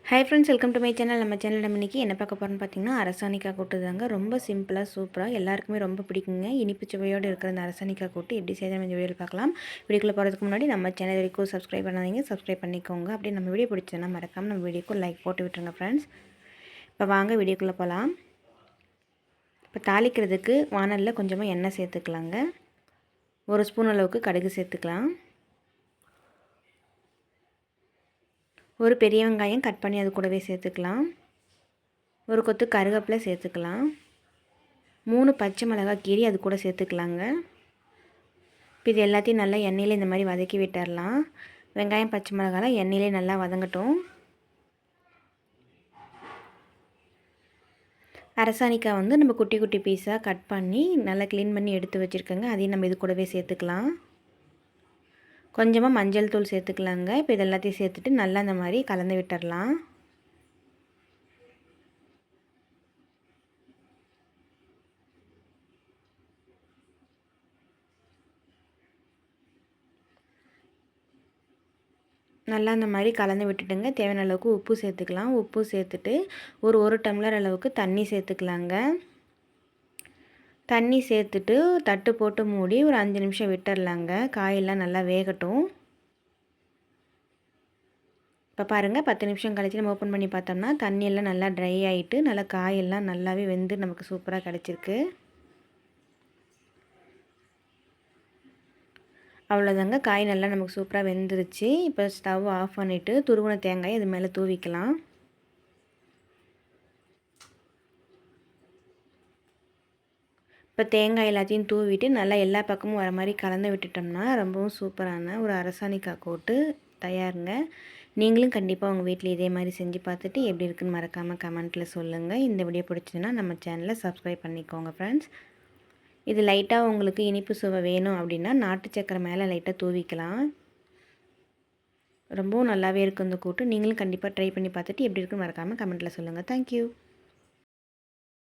Hi friends, welcome to my channel. நம்ம channel இன்னைக்கு என்ன பார்க்க போகிறோம்னு பார்த்தீங்கன்னா, அரசாணிக்காய் கூட்டு தாங்க. ரொம்ப சிம்பிளாக சூப்பராக எல்லாருக்குமே ரொம்ப பிடிக்குங்க. இனிப்பு சுவையோடு இருக்கிற அந்த அரசாணிக்காய் கூட்டு எப்படி செய்ய நம்ம வீடியோவில் பார்க்கலாம். வீடியோக்குள்ளே போகிறதுக்கு முன்னாடி நம்ம சேனல் வரைக்கும் சப்ஸ்கிரைப் பண்ணாதீங்க, சப்ஸ்கிரைப் பண்ணிக்கோங்க. அப்படியே நம்ம வீடியோ பிடிச்சதுன்னா மறக்காமல் நம்ம வீடியோக்கு லைக் போட்டு விட்டுருங்க ஃப்ரெண்ட்ஸ். இப்போ வாங்க வீடியோக்குள்ளே போகலாம். இப்போ தாளிக்கிறதுக்கு வானலில் கொஞ்சமாக எண்ணெய் சேர்த்துக்கலாங்க. 1 ஸ்பூன் அளவுக்கு கடுகு சேர்த்துக்கலாம். ஒரு பெரிய வெங்காயம் கட் பண்ணி அது கூடவே சேர்த்துக்கலாம். ஒரு கொத்து கருவேப்பிலை சேர்த்துக்கலாம். 3 பச்சை மிளகாய் கீரி அது கூட சேர்த்துக்கலாங்க. இப்போ இது எல்லாத்தையும் நல்லா எண்ணெயில் இந்த மாதிரி வதக்கி விட்டுடலாம். வெங்காயம் பச்சை மிளகாலாம் எண்ணெயிலே நல்லா வதங்கட்டும். அரசாணிக்காய் வந்து நம்ம குட்டி குட்டி பீஸாக கட் பண்ணி நல்லா க்ளீன் பண்ணி எடுத்து வச்சுருக்கோங்க. அதையும் நம்ம இது கூடவே சேர்த்துக்கலாம். கொஞ்சமாக மஞ்சள் தூள் சேர்த்துக்கலாங்க. இப்போ இது எல்லாத்தையும் சேர்த்துட்டு நல்லா இந்த மாதிரி கலந்து விட்டுடலாம். நல்லா இந்த மாதிரி கலந்து விட்டுட்டுங்க. தேவையான அளவுக்கு உப்பு சேர்த்துக்கலாம். உப்பு சேர்த்துட்டு ஒரு டம்ளர் அளவுக்கு தண்ணி சேர்த்துக்கலாங்க. தண்ணி சேர்த்துட்டு தட்டு போட்டு மூடி ஒரு 5 நிமிஷம் விட்டுடலாங்க. காயெல்லாம் நல்லா வேகட்டும். இப்போ பாருங்கள், 10 நிமிஷம் கழிச்சு நம்ம ஓப்பன் பண்ணி பார்த்தோம்னா தண்ணியெல்லாம் நல்லா ட்ரை ஆகிட்டு நல்லா காயெல்லாம் நல்லாவே வெந்து நமக்கு சூப்பராக கிடச்சிருக்கு. அவ்வளோதாங்க, காய் நல்லா நமக்கு சூப்பராக வெந்துருச்சு. இப்போ ஸ்டவ் ஆஃப் பண்ணிவிட்டு துருவின தேங்காயை இது மேலே தூவிக்கலாம். இப்போ தேங்காய் எல்லாத்தையும் தூவிட்டு நல்லா எல்லா பக்கமும் வர மாதிரி கலந்து விட்டுட்டோம்னா ரொம்பவும் சூப்பரான ஒரு அரசாணிக்காய் கூட்டு தயாருங்க. நீங்களும் கண்டிப்பாக உங்கள் வீட்டில் இதே மாதிரி செஞ்சு பார்த்துட்டு எப்படி இருக்குன்னு மறக்காமல் கமெண்ட்டில் சொல்லுங்கள். இந்த வீடியோ பிடிச்சதுன்னா நம்ம சேனலை சப்ஸ்கிரைப் பண்ணிக்கோங்க ஃப்ரெண்ட்ஸ். இது லைட்டாக உங்களுக்கு இனிப்பு சுவை வேணும் அப்படின்னா நாட்டு சக்கரை மேலே லைட்டாக தூவிக்கலாம். ரொம்பவும் நல்லாவே இருக்கும் இந்த கூட்டு. நீங்களும் கண்டிப்பாக ட்ரை பண்ணி பார்த்துட்டு எப்படி இருக்குன்னு மறக்காமல் கமெண்ட்டில் சொல்லுங்கள். தேங்க்யூ.